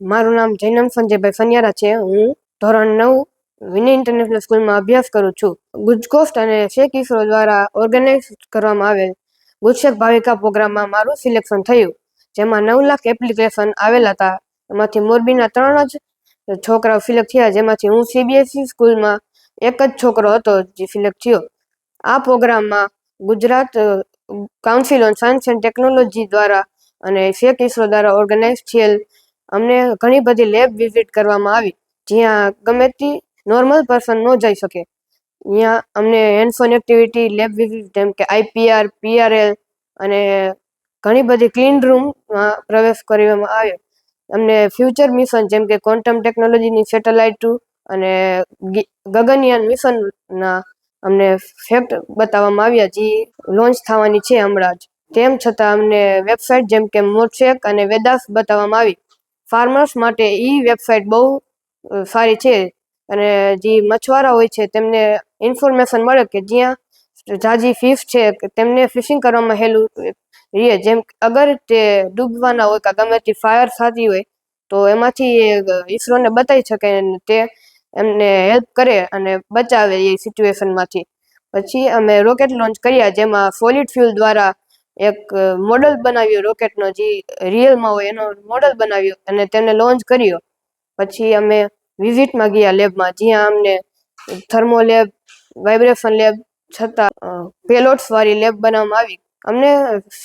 મારું નામ જૈનમ સંજયભાઈ ફનિયારા છે. હું ધોરણ 9 વિનય ઇન્ટરનેશનલ સ્કૂલમાં અભ્યાસ કરું છું. ગુજકોસ્ટ અને શેખ ઇસરો દ્વારા ઓર્ગેનાઇઝ કરવામાં આવેલ ગુજશેખ ભાવિકા પ્રોગ્રામમાં મારું સિલેક્શન થયું, જેમાં 9 લાખ એપ્લિકેશન આવેલા હતા. એમાંથી મોરબીના 3 જ છોકરાઓ સિલેક્ટ થયા, જેમાંથી હું CBSE સ્કૂલમાં એક જ છોકરો હતો જે સિલેક્ટ થયો. આ પ્રોગ્રામમાં Gujarat council on science and technology દ્વારા અને શેખ ઇસરો દ્વારા ઓર્ગેનાઇઝ થયેલ અમને ઘણી બધી લેબ વિઝિટ કરવામાં આવી, જ્યાં ગમે તે નોર્મલ પર્સન ન જઈ શકે. અહીંયા અમને hands on activity lab visit જેમ કે IPR, PRL અને ઘણી બધી ક્લીન રૂમમાં પ્રવેશ કરવામાં આવ્યો. અમને ફ્યુચર મિશન જેમ કે ક્વોન્ટમ ટેકનોલોજીની સેટેલાઇટ અને ગગનયાન મિશનના અમને ફેક્ટ બતાવવામાં આવ્યા, જે લોન્ચ થવાની છે હમણાં જ. તેમ છતાં અમને વેબસાઇટ જેમ કે મોશેક અને વેદાસ બતાવવામાં આવી. ફાર્મર્સ માટે વેબસાઇટ બહુ સારી છે અને જે મછવારા હોય છે તેમને ઇન્ફોર્મેશન મળે કે જ્યાં ઝાઝી ફિશ છે તેમને ફિશિંગ કરવામાં હેલું રહે. જેમ અગર તે ડૂબવાના હોય કે ગમે તે ફાયર થતી હોય તો એમાંથી ઇસરોને બતાવી શકે, તે એમને હેલ્પ કરે અને બચાવે એ સિચ્યુએશનમાંથી. પછી અમે રોકેટ લોન્ચ કર્યા, જેમાં સોલિડ ફ્યુલ દ્વારા એક મોડલ બનાવ્યો રોકેટનો, જે રિયલમાં હોય એનો મોડલ બનાવ્યો અને તેને લોન્ચ કર્યો. પછી અમે વિઝિટમાં ગયા લેબમાં, જ્યાં અમને થર્મો લેબ, વાઇબ્રેશન લેબ છતાં પેલોટ્સવાળી લેબ બનાવવામાં આવી. અમને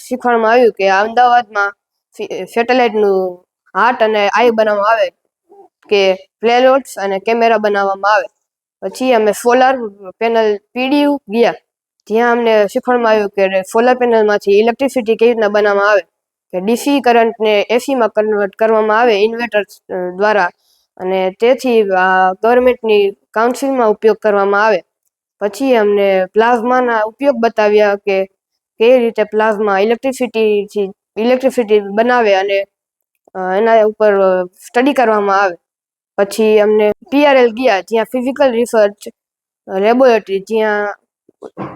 શીખવાડવામાં આવ્યું કે અમદાવાદમાં સેટેલાઇટનું હાર્ટ અને આઈ બનાવવામાં આવે, કે પેલોટ્સ અને કેમેરા બનાવવામાં આવે. પછી અમે સોલાર પેનલ PDU ગયા, જ્યાં અમને શીખવાડવામાં આવ્યું કે સોલાર પેનલમાંથી ઇલેક્ટ્રિસિટી કેવી રીતના બનાવવામાં આવે, કે DC કરંટને ACમાં કન્વર્ટ કરવામાં આવે ઇન્વર્ટર દ્વારા, અને તેથી ગવર્મેન્ટની કાઉન્સિલમાં ઉપયોગ કરવામાં આવે. પછી અમને પ્લાઝમાના ઉપયોગ બતાવ્યા કે કેવી રીતે પ્લાઝમા ઇલેક્ટ્રિસિટી બનાવે અને એના ઉપર સ્ટડી કરવામાં આવે. પછી અમને PRL ગયા, જ્યાં ફિઝિકલ રિસર્ચ લેબોરેટરી, જ્યાં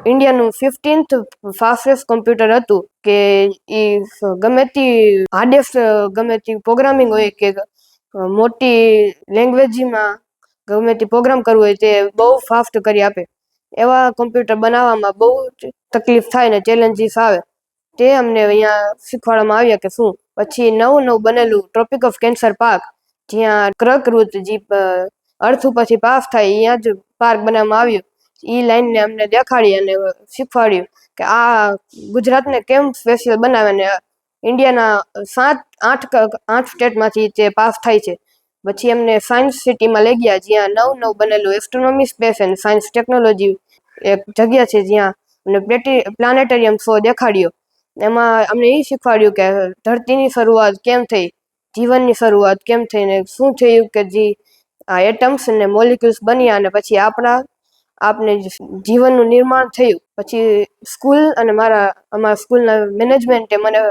ઇન્ડિયાનું 15th ફાસ્ટેસ્ટ કોમ્પ્યુટર હતું, કે એ ગમે તે હાર્ડેસ્ટ ગમે તે પ્રોગ્રામિંગ હોય કે મોટી લેંગ્વેજમાં ગમે તે પ્રોગ્રામ કરવું હોય તે બહુ ફાસ્ટ કરી આપે. એવા કોમ્પ્યુટર બનાવવામાં બહુ તકલીફ થાય ને ચેલેન્જીસ આવે, તે અમને અહીંયા શીખવાડવામાં આવ્યા કે શું. પછી નવું બનેલું ટ્રોપિક ઓફ કેન્સર પાર્ક, જ્યાં કર્કવૃત જે અર્થ ઉપરથી પાસ થાય અહીંયા જ પાર્ક બનાવવામાં આવ્યું. એ લાઈનને અમને દેખાડી અને શીખવાડ્યું કે આ ગુજરાતને કેમ સ્પેશિયલ બનાવે ને ઇન્ડિયાના 7-8 સ્ટેટમાંથી તે પાસ થાય છે. પછી અમને સાયન્સ સિટીમાં લઈ ગયા, જ્યાં નવું બનેલું astronomy, space and science technology એક જગ્યા છે, જ્યાં અમને પ્લાનેટરિયમ શો દેખાડ્યો. એમાં અમને એ શીખવાડ્યું કે ધરતીની શરૂઆત કેમ થઈ, જીવનની શરૂઆત કેમ થઈ ને શું થયું કે જે આ એટમ્સ અને મોલિક્યુલ્સ બન્યા અને પછી આપને જીવનનું નિર્માણ થયું. પછી સ્કૂલ અને અમારા સ્કૂલના મેનેજમેન્ટે મને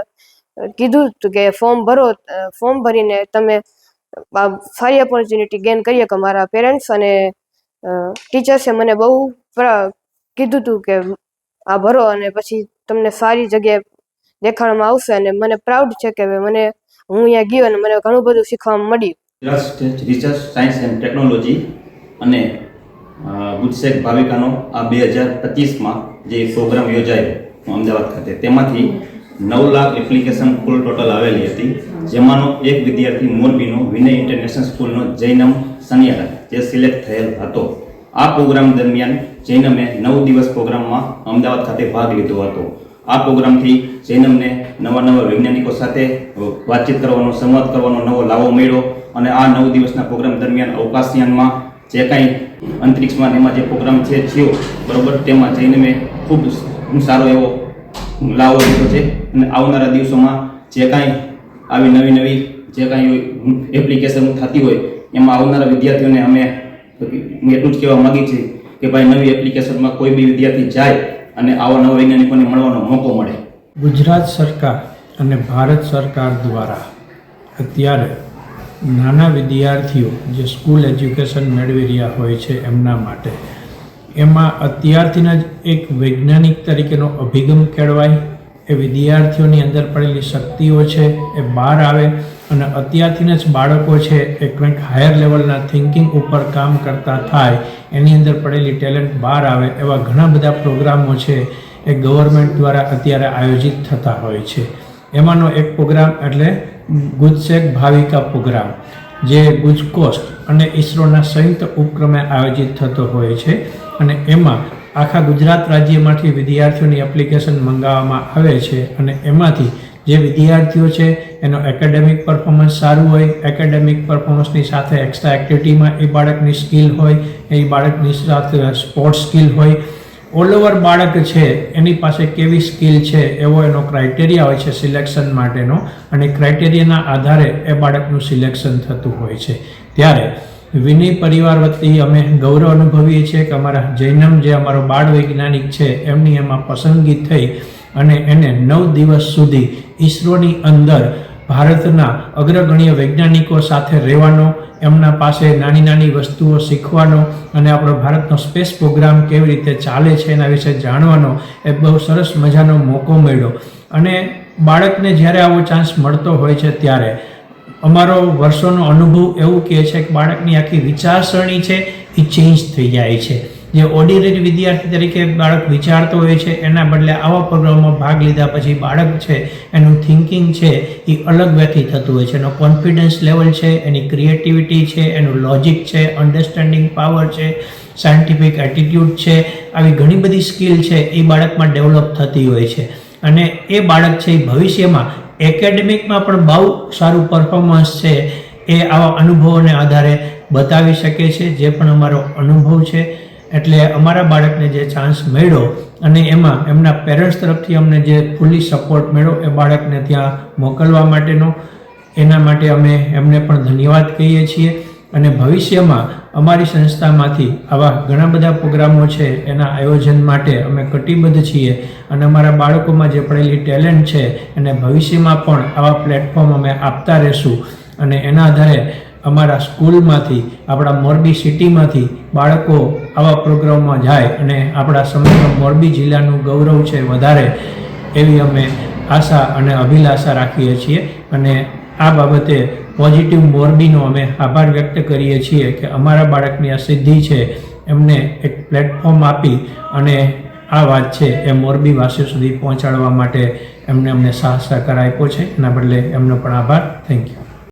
કીધું કે ફોર્મ ભરીને તમે સારી ઓપોર્ચ્યુનિટી ગેઇન કરી શકો. મારા પેરેન્ટ્સ અને ટીચર્સે મને બહુ કીધું હતું કે આ ભરો અને પછી તમને સારી જગ્યાએ દેખાડવામાં આવશે, અને મને પ્રાઉડ છે કે હું અહીંયા ગયો અને મને ઘણું બધું શીખવા મળ્યું. રિસર્ચ સાયન્સ એન્ડ ટેકનોલોજી અને ગુજશેખ ભાવિકાનો આ 2025માં જે પ્રોગ્રામ યોજાયો અમદાવાદ ખાતે, તેમાંથી 9 લાખ એપ્લિકેશન કુલ ટોટલ આવેલી હતી, જેમાંનો એક વિદ્યાર્થી મોરબીનો વિનય ઇન્ટરનેશનલ સ્કૂલનો જૈનમ સનિયારા જે સિલેક્ટ થયેલ હતો. આ પ્રોગ્રામ દરમિયાન જૈનમે 9 દિવસ પ્રોગ્રામમાં અમદાવાદ ખાતે ભાગ લીધો હતો. આ પ્રોગ્રામથી જૈનમને નવા વૈજ્ઞાનિકો સાથે વાતચીત કરવાનો, સંવાદ કરવાનો નવો લાવો મળ્યો. અને આ 9 દિવસના પ્રોગ્રામ દરમિયાન અવકાશયાનમાં જે કાંઈ અંતરિક્ષમાં એમાં જે પ્રોગ્રામ થયો બરાબર, તેમાં જૈનમે ખૂબ સારો એવો લાવો લીધો છે. અને આવનારા દિવસોમાં જે કાંઈ આવી નવી જે કાંઈ એપ્લિકેશન થતી હોય એમાં આવનારા વિદ્યાર્થીઓને અમે એટલું જ કહેવા માગીએ છીએ કે ભાઈ નવી એપ્લિકેશનમાં કોઈ બી વિદ્યાર્થી જાય અને આવા નવા વૈજ્ઞાનિકોને મળવાનો મોકો મળે. ગુજરાત સરકાર અને ભારત સરકાર દ્વારા અત્યારે નાના વિદ્યાર્થીઓ જે સ્કૂલ એજ્યુકેશન મેળવી રહ્યા હોય છે એમના માટે એમાં અત્યારથીના જ એક વૈજ્ઞાનિક તરીકેનો અભિગમ કેળવાય, એ વિદ્યાર્થીઓની અંદર પડેલી શક્તિઓ છે એ બહાર આવે અને અત્યારથી જ બાળકો છે એ કંઈક હાયર લેવલના થિંકિંગ ઉપર કામ કરતા થાય, એની અંદર પડેલી ટેલેન્ટ બહાર આવે, એવા ઘણા બધા પ્રોગ્રામો છે એ ગવર્મેન્ટ દ્વારા અત્યારે આયોજિત થતા હોય છે. એમાંનો એક પ્રોગ્રામ એટલે ગુજસેક ભાવિકા પ્રોગ્રામ, જે ગુજકોસ્ટ અને ઇસરોના સંયુક્ત ઉપક્રમે આયોજિત થતો હોય છે. અને એમાં આખા ગુજરાત રાજ્યમાંથી વિદ્યાર્થીઓની એપ્લિકેશન મંગાવવામાં આવે છે અને એમાંથી જે વિદ્યાર્થીઓ છે એનો એકેડેમિક પરફોર્મન્સ સારું હોય, એકેડેમિક પરફોર્મન્સની સાથે એક્સ્ટ્રા એક્ટિવિટીમાં એ બાળકની સ્કિલ હોય, એ બાળકની સાથે સ્પોર્ટ્સ સ્કિલ હોય, ઓલ ઓવર બાળક છે એની પાસે કેવી સ્કિલ છે એવો એનો ક્રાઇટેરિયા હોય છે સિલેક્શન માટેનો, અને ક્રાઇટેરિયાના આધારે એ બાળકનું સિલેક્શન થતું હોય છે. ત્યારે વિનય પરિવાર વતી અમે ગૌરવ અનુભવીએ છીએ કે અમારા જૈનમ જે અમારો બાળ વૈજ્ઞાનિક છે એમની એમાં પસંદગી થઈ અને એને 9 દિવસ સુધી ઈસરોની અંદર ભારતના અગ્રગણ્ય વૈજ્ઞાનિકો સાથે રહેવાનો, એમના પાસે નાની નાની વસ્તુઓ શીખવાનો અને આપણો ભારતનો સ્પેસ પ્રોગ્રામ કેવી રીતે ચાલે છે એના વિશે જાણવાનો એ બહુ સરસ મજાનો મોકો મળ્યો. અને બાળકને જ્યારે આવો ચાન્સ મળતો હોય છે ત્યારે અમારો વર્ષોનો અનુભવ એવું કહે છે કે બાળકની આખી વિચારસરણી છે એ ચેન્જ થઈ જાય છે. જે ઓર્ડિનરી વિદ્યાર્થી તરીકે બાળક વિચારતો હોય છે એના બદલે આવા પ્રોગ્રામમાં ભાગ લીધા પછી બાળક છે એનું થિંકિંગ છે એ અલગ વેથી થતું હોય છે. એનો કોન્ફિડન્સ લેવલ છે, એની ક્રિએટિવિટી છે, એનું લોજિક છે, અન્ડરસ્ટેન્ડિંગ પાવર છે, સાયન્ટિફિક એટીટ્યૂડ છે, આવી ઘણી બધી સ્કિલ છે એ બાળકમાં ડેવલપ થતી હોય છે. અને એ બાળક છે એ ભવિષ્યમાં એકેડેમિકમાં પણ બહુ સારું પરફોર્મન્સ છે એ આવા અનુભવોને આધારે બતાવી શકે છે, જે પણ અમારો અનુભવ છે. એટલે અમારા બાળકને જે ચાન્સ મળ્યો અને એમાં એમના પેરેન્ટ્સ તરફથી અમને જે ફૂલી સપોર્ટ મળ્યો એ બાળકને ત્યાં મોકલવા માટેનો, એના માટે અમે એમને પણ ધન્યવાદ કહીએ છીએ. અને ભવિષ્યમાં અમારી સંસ્થામાંથી આવા ઘણા બધા પ્રોગ્રામો છે એના આયોજન માટે અમે કટિબદ્ધ છીએ અને અમારા બાળકોમાં જે પડેલી ટેલેન્ટ છે એને ભવિષ્યમાં પણ આવા પ્લેટફોર્મ અમે આપતા રહીશું. અને એના આધારે અમારા સ્કૂલમાંથી, આપણા મોરબી સિટીમાંથી બાળકો આવા પ્રોગ્રામમાં જાય અને આપણા સમગ્ર મોરબી જિલ્લાનું ગૌરવ છે વધારે, એવી અમે આશા અને અભિલાષા રાખીએ છીએ. અને આ બાબતે પોઝિટિવ મોરબીનો અમે આભાર વ્યક્ત કરીએ છીએ કે અમારા બાળકની આ સિદ્ધિ છે એમને એક પ્લેટફોર્મ આપી અને આ વાત છે એ મોરબીવાસીઓ સુધી પહોંચાડવા માટે એમને અમને સાહસ સહકાર આપ્યો છે. એના બદલે એમનો પણ આભાર. Thank you.